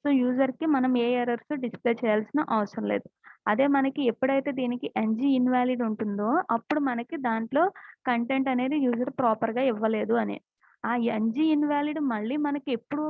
A: సో, యూజర్‌కి మనం ఏ ఎర్రర్స్ డిస్‌ప్లే చేయాల్సిన అవసరం లేదు. అదే మనకి ఎప్పుడైతే దీనికి ఎన్‌జీ ఇన్వాలిడ్ ఉంటుందో, అప్పుడు మనకి దాంట్లో కంటెంట్ అనేది యూజర్ ప్రాపర్‌గా ఇవ్వలేదు అని. ఆ ఎన్‌జీ ఇన్వాలిడ్ మళ్ళీ మనకి ఎప్పుడు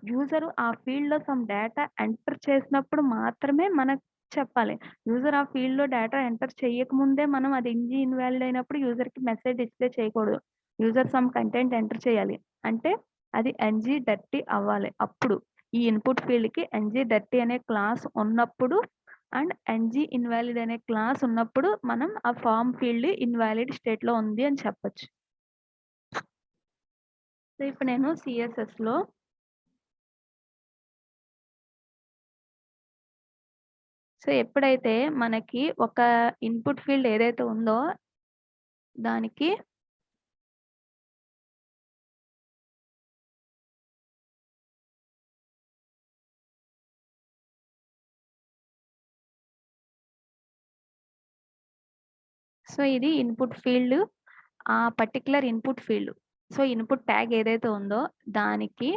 A: యూజర్ ఆ ఫీల్డ్‌లో సమ్ డేటా ఎంటర్ చేసినప్పుడు మాత్రమే మనకు చెప్పాలి. యూజర్ ఆ ఫీల్డ్‌లో డేటా ఎంటర్ చేయకముందే మనం అది ఎన్‌జీ ఇన్వాలిడ్ అయినప్పుడు యూజర్‌కి మెసేజ్ డిస్‌ప్లే చేయకూడదు. యూజర్ సమ్ కంటెంట్ ఎంటర్ చేయాలి. అంటే అది ఎన్‌జీ డర్టీ అవ్వాలి. అప్పుడు ఈ ఇన్‌పుట్ ఫీల్డ్‌కి ఎన్‌జీ డర్టీ అనే క్లాస్ ఉన్నప్పుడు అండ్ ఎన్‌జీ ఇన్వాలిడ్ అనే క్లాస్ ఉన్నప్పుడు మనం ఆ ఫార్మ్ ఫీల్డ్ ఇన్వాలిడ్ స్టేట్‌లో ఉంది అని చెప్పొచ్చు. సో, ఇప్పుడు నేను సీఎస్ఎస్‌లో సో, ఎప్పుడైతే మనకి ఒక ఇన్‌పుట్ ఫీల్డ్ ఏదైతే ఉందో దానికి సో, ఇది ఇన్‌పుట్ ఫీల్డ్ ఆ particular input field. So, input tag ఏదైతే ఉందో దానికి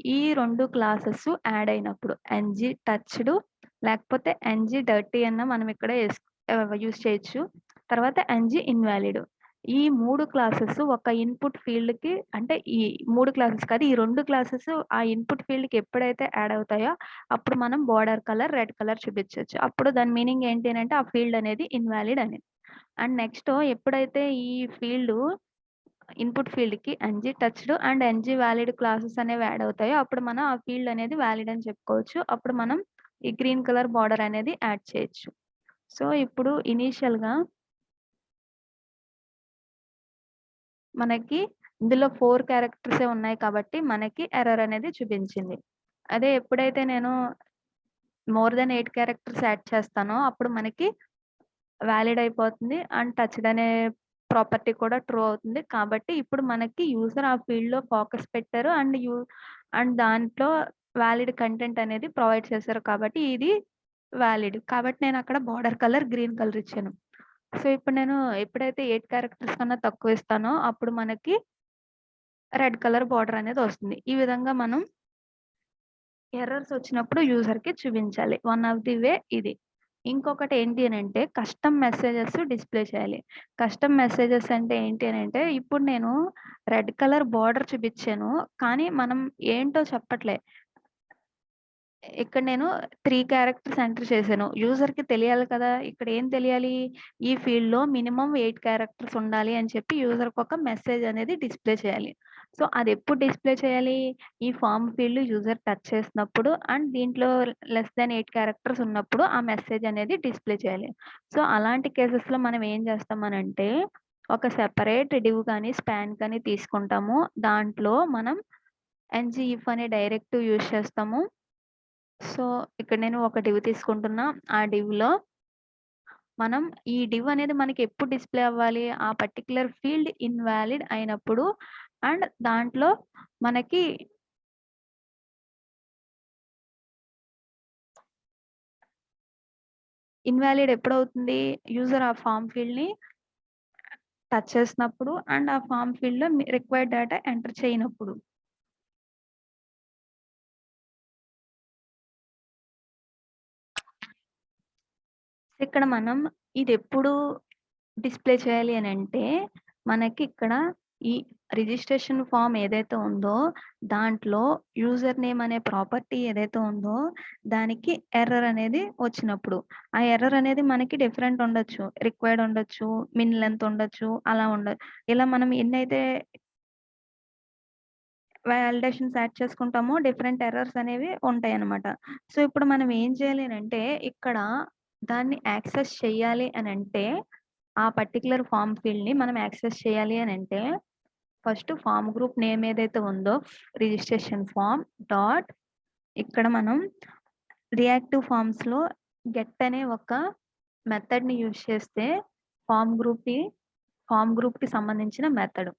A: ఈ 2 క్లాసెస్ యాడ్ అయినప్పుడు ఎన్‌జీ టచ్డ్ లేకపోతే ఎన్‌జీ డర్టీ అన్న మనం ఇక్కడ యూజ్ చేయొచ్చు. తర్వాత ఎన్‌జీ ఇన్వాలిడ్. ఈ 3 క్లాసెస్ ఒక ఇన్‌పుట్ ఫీల్డ్‌కి అంటే ఈ 3 క్లాసెస్ కాదు. ఈ 2 క్లాసెస్ ఆ ఇన్‌పుట్ ఫీల్డ్‌కి ఎప్పుడైతే యాడ్ అవుతాయో అప్పుడు మనం బోర్డర్ కలర్ రెడ్ కలర్ చూపించొచ్చు. అప్పుడు దాని మీనింగ్ ఏంటి అనంటే ఆ ఫీల్డ్ అనేది ఇన్వాలిడ్ అని. అండ్ నెక్స్ట్ ఎప్పుడైతే ఈ ఫీల్డ్ ఇన్‌పుట్ ఫీల్డ్‌కి ng touched and ng valid classes అనేవి యాడ్ అవుతాయో, అప్పుడు మనం ఆ ఫీల్డ్ అనేది వాలిడ్ అని చెప్పుకోవచ్చు. అప్పుడు మనం ఈ గ్రీన్ కలర్ బోర్డర్ అనేది యాడ్ చేయొచ్చు. సో, ఇప్పుడు ఇనీషియల్‌గా మనకి ఇందులో 4 క్యారెక్టర్సే ఉన్నాయి కాబట్టి మనకి ఎర్రర్ అనేది చూపించింది. అదే ఎప్పుడైతే నేను మోర్ థాన్ 8 క్యారెక్టర్స్ యాడ్ చేస్తానో, అప్పుడు మనకి వాలిడ్ అయిపోతుంది. అండ్ టచ్డ్ అనే ప్రాపర్టీ కూడా ట్రూ అవుతుంది. కాబట్టి ఇప్పుడు మనకి యూజర్ ఆ ఫీల్డ్‌లో ఫోకస్ పెట్టారు. అండ్ దాంట్లో వాలిడ్ కంటెంట్ అనేది ప్రొవైడ్ చేశారు కాబట్టి ఇది వాలిడ్. కాబట్టి నేనక్కడ బోర్డర్ కలర్ గ్రీన్ కలర్ ఇచ్చాను. సో, ఇప్పుడు నేను ఎప్పుడైతే 8 క్యారెక్టర్స్ కన్నా తక్కువ ఇస్తానో అప్పుడు మనకి రెడ్ కలర్ బోర్డర్ అనేది వస్తుంది. ఈ విధంగా మనం ఎర్రర్స్ వచ్చినప్పుడు యూజర్‌కి చూపించాలి. వన్ ఆఫ్ ది వే ఇది. ఇంకొకటి ఏంటి అనంటే కస్టమ్ మెసేజెస్ డిస్‌ప్లే చేయాలి. కస్టమ్ మెసేజెస్ అంటే ఏంటి అనంటే ఇప్పుడు నేను రెడ్ కలర్ బోర్డర్ చూపిచ్చాను. కానీ మనం ఏంటో చెప్పట్లే. ఇక్కడ నేను 3 క్యారెక్టర్స్ ఎంటర్ చేశాను. యూజర్‌కి తెలియాలి కదా! ఇక్కడ ఏం తెలియాలి? ఈ ఫీల్డ్‌లో మినిమమ్ 8 క్యారెక్టర్స్ ఉండాలి అని చెప్పి యూజర్‌కి ఒక మెసేజ్ అనేది డిస్‌ప్లే చేయాలి. సో, అదెప్పుడు డిస్‌ప్లే చేయాలి? ఈ ఫార్మ్ ఫీల్డ్ యూజర్ టచ్ చేసినప్పుడు అండ్ దీంట్లో లెస్ థాన్ 8 క్యారెక్టర్స్ ఉన్నప్పుడు ఆ మెసేజ్ అనేది డిస్‌ప్లే చేయాలి. సో, అలాంటి కేసెస్‌లో మనం ఏం చేస్తామనంటే, ఒక సెపరేట్ డివ్ కానీ, స్పాన్ కానీ తీసుకుంటాము. దాంట్లో మనం ఎన్‌జీఇఫ్ అనే డైరెక్టివ్ యూజ్ చేస్తాము. సో, ఇక్కడ నేను ఒక డివ్ తీసుకుంటున్నా. ఆ డివ్‌లో మనం ఈ డివ్ అనేది మనకి ఎప్పుడు డిస్‌ప్లే అవ్వాలి? ఆ పర్టిక్యులర్ ఫీల్డ్ ఇన్వాలిడ్ అయినప్పుడు అండ్ దాంట్లో మనకి ఇన్వాలిడ్ ఎప్పుడవుతుంది? యూజర్ ఆ ఫార్మ్ ఫీల్డ్‌ని టచ్ చేసినప్పుడు అండ్ ఆ ఫార్మ్ ఫీల్డ్‌లో రిక్వైర్డ్ డేటా ఎంటర్ చేయనప్పుడు. ఇక్కడ మనం ఇదెప్పుడు డిస్‌ప్లే చేయాలి అనంటే, మనకి ఇక్కడ ఈ రిజిస్ట్రేషన్ ఫార్మ్ ఏదైతే ఉందో, దాంట్లో యూజర్ నేమ్ అనే ప్రాపర్టీ ఏదైతే ఉందో, దానికి ఎర్రర్ అనేది వచ్చినప్పుడు. ఆ ఎర్రర్ అనేది మనకి డిఫరెంట్ ఉండొచ్చు. రిక్వైర్డ్ ఉండొచ్చు, మిన్ లెంత్ ఉండొచ్చు, అలా ఇలా మనం ఎన్నైతే వాలిడేషన్స్ యాడ్ చేసుకుంటామో డిఫరెంట్ ఎర్రర్స్ అనేవి ఉంటాయన్నమాట. సో, ఇప్పుడు మనం ఏం చేయాలి అనంటే, ఇక్కడ దాన్ని యాక్సెస్ చెయ్యాలి అనంటే ఆ పర్టిక్యులర్ ఫార్మ్ ఫీల్డ్‌ని మనం యాక్సెస్ చేయాలి అనంటే, ఫస్ట్ ఫార్మ్ గ్రూప్ నేమ్ ఏదైతే ఉందో రిజిస్ట్రేషన్ ఫార్మ్ డాట్ ఇక్కడ మనం రియాక్టివ్ ఫార్మ్స్‌లో గెట్ అనే ఒక మెథడ్‌ని యూజ్ చేస్తే ఫార్మ్ గ్రూప్‌ని ఫార్మ్ గ్రూప్‌కి సంబంధించిన మెథడ్.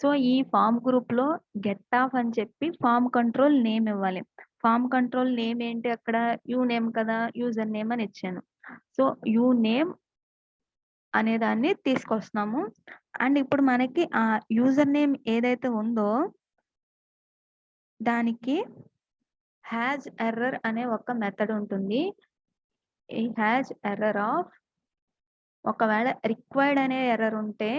A: సో, ఈ ఫార్మ్ గ్రూప్‌లో గెట్ ఆఫ్ అని చెప్పి ఫార్మ్ కంట్రోల్ నేమ్ ఇవ్వాలి. ఫార్మ్ కంట్రోల్ నేమ్ ఏంటి అక్కడ యూనేమ్ కదా! యూజర్ నేమ్ అని ఇచ్చాను. సో, యూనేమ్ అనే దాన్ని తీసుకొస్తున్నాము. అండ్ ఇప్పుడు మనకి ఆ యూజర్ నేమ్ ఏదైతే ఉందో, దానికి హాస్ ఎర్రర్ అనే ఒక మెథడ్ ఉంటుంది. ఈ హాస్ ఎర్రర్ ఆఫ్ ఒకవేళ రిక్వైర్డ్ అనే ఎర్రర్ ఉంటే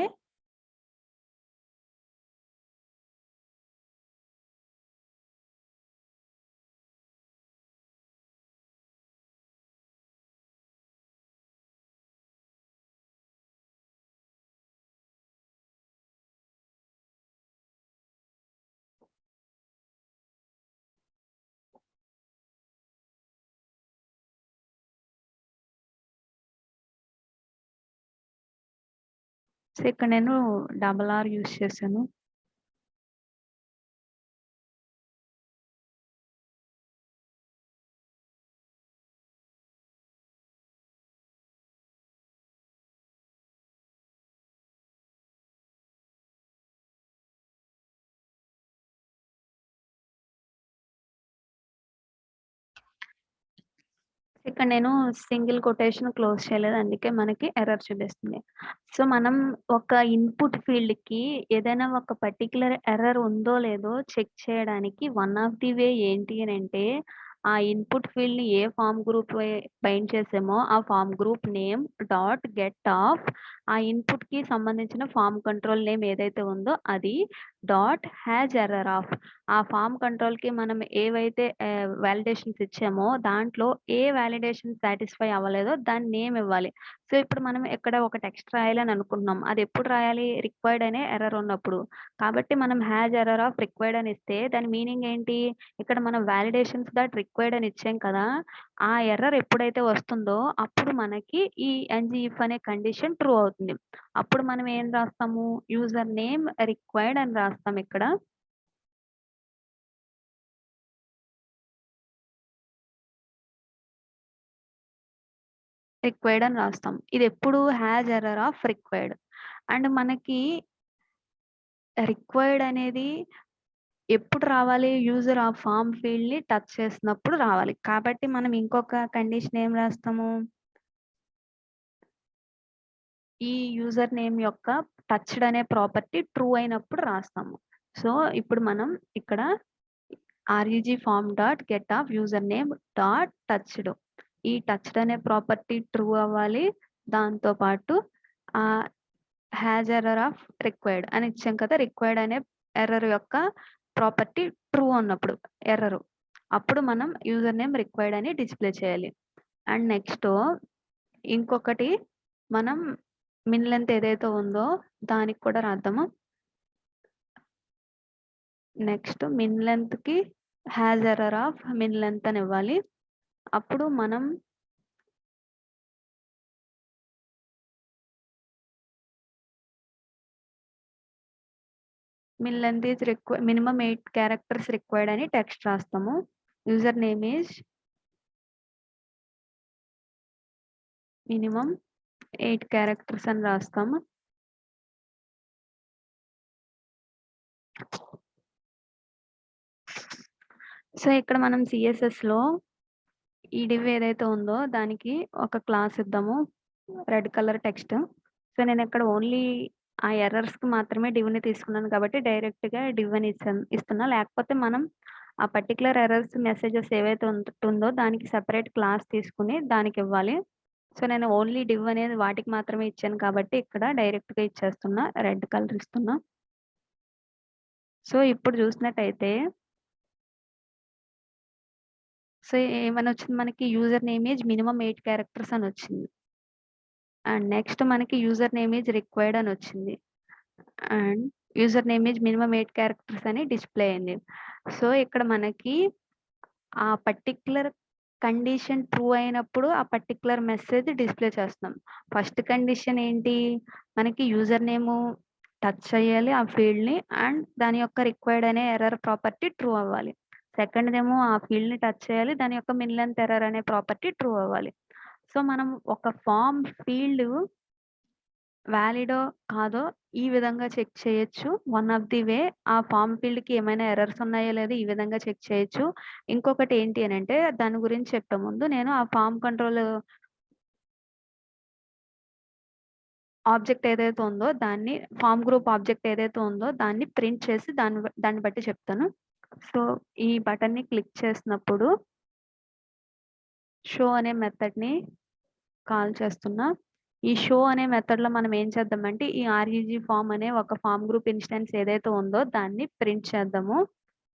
A: సో, ఇక్కడ నేను డబుల్ ఆర్ యూజ్ చేశాను. ఇక్కడ నేను సింగిల్ కొటేషన్ క్లోజ్ చేయలేదు. అందుకే మనకి ఎర్రర్ చూపిస్తుంది. సో, మనం ఒక ఇన్‌పుట్ ఫీల్డ్‌కి ఏదైనా ఒక పర్టిక్యులర్ ఎర్రర్ ఉందో లేదో చెక్ చేయడానికి వన్ ఆఫ్ ది వే ఏంటి అనంటే, ఆ ఇన్‌పుట్ ఫీల్డ్‌ని ఏ ఫార్మ్ గ్రూప్ బైండ్ చేసామో ఆ form group name dot get of ఆ ఇన్‌పుట్‌కి సంబంధించిన ఫార్మ్ కంట్రోల్ నేమ్ ఏదైతే ఉందో అది డాట్ హాస్ ఎర్రర్ ఆఫ్ ఆ ఫార్మ్ కంట్రోల్‌కి మనం ఏవైతే వాలిడేషన్స్ ఇచ్చామో దాంట్లో ఏ వాలిడేషన్ సాటిస్ఫై అవ్వలేదో దాని నేమ్ ఇవ్వాలి. సో, ఇప్పుడు మనం ఇక్కడ ఒక టెక్స్ట్ రాయాలని అనుకుంటున్నాం. అది ఎప్పుడు రాయాలి? రిక్వైర్డ్ అనే ఎర్రర్ ఉన్నప్పుడు. కాబట్టి మనం హాస్ ఎర్రర్ ఆఫ్ రిక్వైర్డ్ అని ఇస్తే దాని మీనింగ్ ఏంటి? ఇక్కడ మనం వాలిడేషన్స్ డాట్ రిక్వైర్డ్ అని ఇచ్చాం కదా! ఆ ఎర్రర్ ఎప్పుడైతే వస్తుందో అప్పుడు మనకి ఈ ఎన్‌జీఇఫ్ అనే కండిషన్ ట్రూ అవుతుంది. అప్పుడు మనం ఏం రాస్తాము? యూజర్ నేమ్ రిక్వైర్డ్ అని రాస్తాం ఇక్కడ. రిక్వైర్డ్ అని రాస్తాం. ఇదెప్పుడు has error of required. And మనకి రిక్వైర్డ్ అనేది ఎప్పుడు రావాలి? యూజర్ ఆ ఫార్మ్ ఫీల్డ్‌ని టచ్ చేసినప్పుడు రావాలి. కాబట్టి మనం ఇంకొక కండిషన్ ఏం రాస్తాము? ఈ యూజర్ నేమ్ యొక్క టచ్డ్ అనే ప్రాపర్టీ ట్రూ అయినప్పుడు రాస్తాము. సో, ఇప్పుడు మనం ఇక్కడ R U G form dot get of user name dot touched. ఈ టచ్డ్ అనే ప్రాపర్టీ ట్రూ అవ్వాలి. దాంతో పాటు ఆహ్, హాస్ ఎర్రర్ ఆఫ్ రిక్వైర్డ్ అని ఇచ్చాం కదా! రిక్వైర్డ్ అనే ఎర్రర్ యొక్క ప్రాపర్టీ ట్రూ అన్నప్పుడు ఎర్రరు. అప్పుడు మనం యూజర్ నేమ్ రిక్వైర్డ్ అని డిస్‌ప్లే చేయాలి. అండ్ నెక్స్ట్ ఇంకొకటి మనం మిన్ లెంత్ ఏదైతే ఉందో దానికి కూడా రాద్దాము. నెక్స్ట్ మిన్ లెంత్‌కి has error of min length అని ఇవ్వాలి. అప్పుడు మనం min length is minimum 8 characters required అని టెక్స్ట్ రాస్తాము. User name is minimum 8 characters అని రాస్తాము. సో, ఇక్కడ మనం CSSలో ఈ డివ్ ఏదైతే ఉందో దానికి ఒక క్లాస్ ఇద్దాము. Red colour text. సో, నేనిక్కడ ఓన్లీ ఆ ఎర్రర్స్‌కి మాత్రమే డివ్‌ని తీసుకున్నాను కాబట్టి డైరెక్ట్‌గా డివ్ అని ఇస్తున్నా. లేకపోతే మనం ఆ పర్టిక్యులర్ ఎర్రర్స్ మెసేజెస్ ఏవైతే ఉంటుందో దానికి సెపరేట్ క్లాస్ తీసుకొని దానికివ్వాలి. సో, నేను ఓన్లీ డివ్ అనేది వాటికి మాత్రమే ఇచ్చాను కాబట్టి ఇక్కడ డైరెక్ట్‌గా ఇచ్చేస్తున్నా. రెడ్ కలర్ ఇస్తున్నా. సో, ఇప్పుడు చూసినట్టయితే సో, ఏమనొచ్చింది మనకి user name is minimum 8 characters అనొచ్చింది. అండ్ నెక్స్ట్ మనకి యూజర్ నేమ్ ఈజ్ రిక్వైర్డ్ అనొచ్చింది. And user name is minimum 8 characters అని డిస్‌ప్లే అయింది. సో, ఇక్కడ మనకి ఆ పర్టిక్యులర్ కండిషన్ ట్రూ అయినప్పుడు ఆ పర్టిక్యులర్ మెసేజ్ డిస్‌ప్లే చేస్తున్నాం. ఫస్ట్ కండిషన్ ఏంటి? మనకి యూజర్ నేము టచ్ చేయాలి ఆ ఫీల్డ్‌ని అండ్ దాని యొక్క రిక్వైర్డ్ అనే ఎర్రర్ ప్రాపర్టీ ట్రూ అవ్వాలి. సెకండ్‌దేమో ఆ ఫీల్డ్‌ని టచ్ చేయాలి. దాని యొక్క మిన్ లెంత్ ఎర్రర్ అనే ప్రాపర్టీ ట్రూ అవ్వాలి. సో, మనం ఒక ఫార్మ్ ఫీల్డ్ వాలిడో కాదో ఈ విధంగా చెక్ చేయొచ్చు. వన్ ఆఫ్ ది వే ఆ ఫార్మ్ ఫీల్డ్‌కి ఏమైనా ఎర్రర్స్ ఉన్నాయో లేదో ఈ విధంగా చెక్ చేయొచ్చు. ఇంకొకటి ఏంటి అనంటే దాని గురించి చెప్పే ముందు నేను ఆ ఫార్మ్ కంట్రోల్ ఆబ్జెక్ట్ ఏదైతే ఉందో దాన్ని ఫార్మ్ గ్రూప్ ఆబ్జెక్ట్ ఏదైతే ఉందో దాన్ని ప్రింట్ చేసి దాన్ని బట్టి చెప్తాను. సో, ఈ బటన్‌ని క్లిక్ చేసినప్పుడు షో అనే మెథడ్‌ని కాల్ చేస్తున్నా. ఈ షో అనే మెథడ్‌లో మనం ఏం చేద్దామంటే ఈ ఆర్‌ఈజీ ఫార్మ్ అనే ఒక ఫార్మ్ గ్రూప్ ఇన్‌స్టాన్స్ ఏదైతే ఉందో దాన్ని ప్రింట్ చేద్దాము.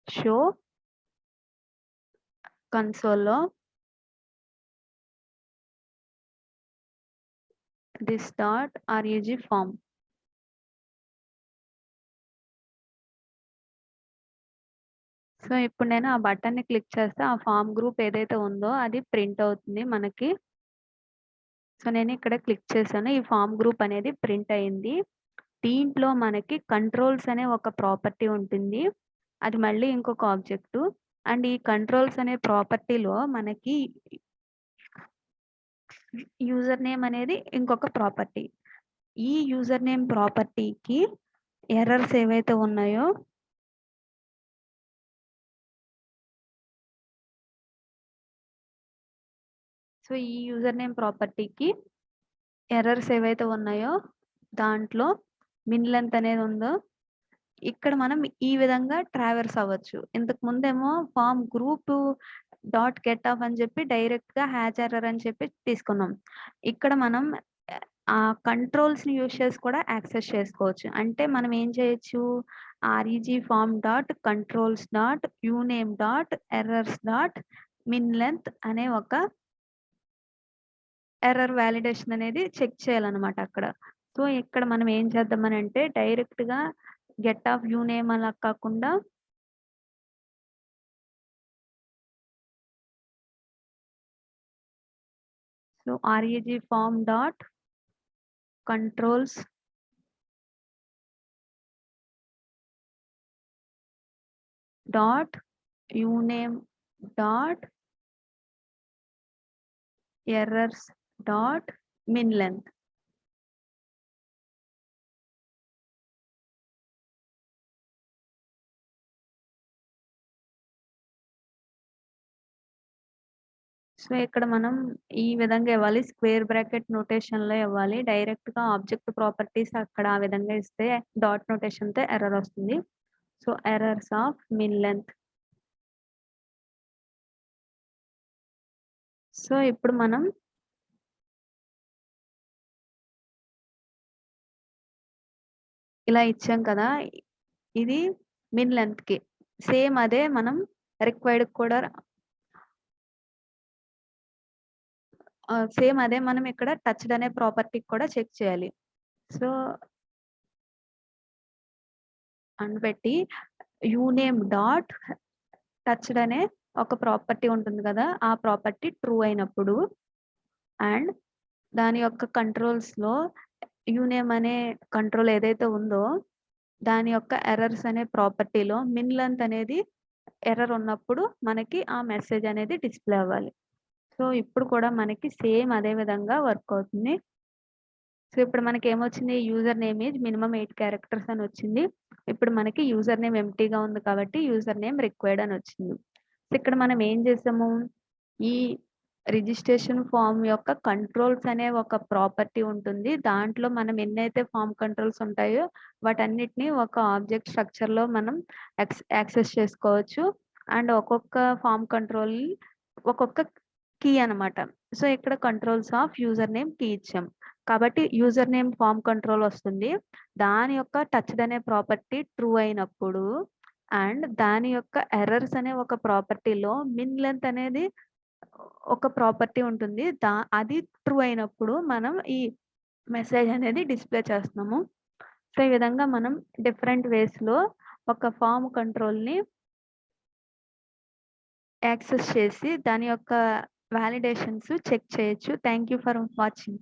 A: షో కన్సోల్‌లో this dot R E G form. So, ఇప్పుడు నేను ఆ బటన్‌ని క్లిక్ చేస్తే ఆ ఫార్మ్ గ్రూప్ ఏదైతే ఉందో అది ప్రింట్ అవుతుంది మనకి. సో, నేను ఇక్కడ క్లిక్ చేశాను. ఈ ఫార్మ్ గ్రూప్ అనేది ప్రింట్ అయింది. దీంట్లో మనకి కంట్రోల్స్ అనే ఒక ప్రాపర్టీ ఉంటుంది. అది మళ్ళీ ఇంకొక ఆబ్జెక్టు. అండ్ ఈ కంట్రోల్స్ అనే ప్రాపర్టీలో మనకి యూజర్ నేమ్ అనేది ఇంకొక ప్రాపర్టీ. ఈ యూజర్ నేమ్ ప్రాపర్టీకి ఎర్రర్స్ ఏవైతే ఉన్నాయో సో, ఈ యూజర్ నేమ్ ప్రాపర్టీకి ఎర్రర్స్ ఏవైతే ఉన్నాయో దాంట్లో మిన్ లెంత్ అనేది ఉందో ఇక్కడ మనం ఈ విధంగా ట్రావెర్స్ అవ్వచ్చు. ఇంతకు ముందేమో form group dot get of అని చెప్పి డైరెక్ట్‌గా హ్యాచ్ ఎర్రర్ అని చెప్పి తీసుకున్నాం. ఇక్కడ మనం ఆ కంట్రోల్స్‌ని యూజ్ చేసి కూడా యాక్సెస్ చేసుకోవచ్చు. అంటే మనం ఏం చేయొచ్చు R E G form dot controls dot uname dot errors dot min length అనే ఒక ఎర్రర్ వాలిడేషన్ అనేది చెక్ చేయాలన్నమాట అక్కడ. సో, ఇక్కడ మనం ఏం చేద్దామనంటే డైరెక్ట్‌గా గెట్ ఆఫ్ యూనేమ్ అలా కాకుండా so, REG form dot controls dot uname dot errors dot min length. So, ఇక్కడ మనం ఈ విధంగా ఇవ్వాలి. స్క్వేర్ బ్రాకెట్ నోటేషన్‌లో ఇవ్వాలి. డైరెక్ట్‌గా ఆబ్జెక్ట్ ప్రాపర్టీస్ అక్కడ ఆ విధంగా ఇస్తే డాట్ నోటేషన్‌తో ఎర్రర్ వస్తుంది. So, errors of min length. So, ఇప్పుడు మనం ఇలా ఇచ్చాం కదా! ఇది మిన్ లెంత్‌కి. సేమ్ అదే మనం రిక్వైర్డ్ కూడా సేమ్ అదే మనం ఇక్కడ టచ్డ్ అనే ప్రాపర్టీకి కూడా చెక్ చేయాలి. సో అని పెట్టి యూనేమ్ డాట్ టచ్డ్ అనే ఒక ప్రాపర్టీ ఉంటుంది కదా, ఆ ప్రాపర్టీ ట్రూ అయినప్పుడు అండ్ దాని యొక్క కంట్రోల్స్‌లో యూనేమ్ అనే కంట్రోల్ ఏదైతే ఉందో దాని యొక్క ఎర్రర్స్ అనే ప్రాపర్టీలో మిన్ లెంత్ అనేది ఎర్రర్ ఉన్నప్పుడు మనకి ఆ మెసేజ్ అనేది డిస్‌ప్లే అవ్వాలి. సో ఇప్పుడు కూడా మనకి సేమ్ అదే విధంగా వర్క్ అవుతుంది. సో ఇప్పుడు మనకేమొచ్చింది, user name is minimum 8 characters అని వచ్చింది. ఇప్పుడు మనకి యూజర్ నేమ్ ఎంప్టీగా ఉంది కాబట్టి యూజర్ నేమ్ రిక్వైర్డ్ అని వచ్చింది. సో ఇక్కడ మనం ఏం చేసాము, ఈ రిజిస్ట్రేషన్ ఫార్మ్ యొక్క కంట్రోల్స్ అనే ఒక ప్రాపర్టీ ఉంటుంది. దాంట్లో మనం ఎన్నైతే ఫార్మ్ కంట్రోల్స్ ఉంటాయో వాటన్నిటిని ఒక ఆబ్జెక్ట్ స్ట్రక్చర్‌లో మనం యాక్సెస్ చేసుకోవచ్చు. అండ్ ఒక్కొక్క ఫార్మ్ కంట్రోల్ ఒక్కొక్క కీ అన్నమాట. సో ఇక్కడ controls of user name key ఇచ్చాం. కాబట్టి యూజర్ నేమ్ ఫార్మ్ కంట్రోల్ వస్తుంది. దాని యొక్క టచ్డ్ అనే ప్రాపర్టీ ట్రూ అయినప్పుడు అండ్ దాని యొక్క ఎర్రర్స్ అనే ఒక ప్రాపర్టీలో మిన్ లెంత్ అనేది ఒక ప్రాపర్టీ ఉంటుంది. అది ట్రూ అయినప్పుడు మనం ఈ మెసేజ్ అనేది డిస్‌ప్లే చేస్తున్నాము. సో ఈ విధంగా మనం డిఫరెంట్ వేస్‌లో ఒక ఫార్మ్ కంట్రోల్‌ని యాక్సెస్ చేసి దాని యొక్క వాలిడేషన్స్ చెక్ చేయొచ్చు. Thank you for watching.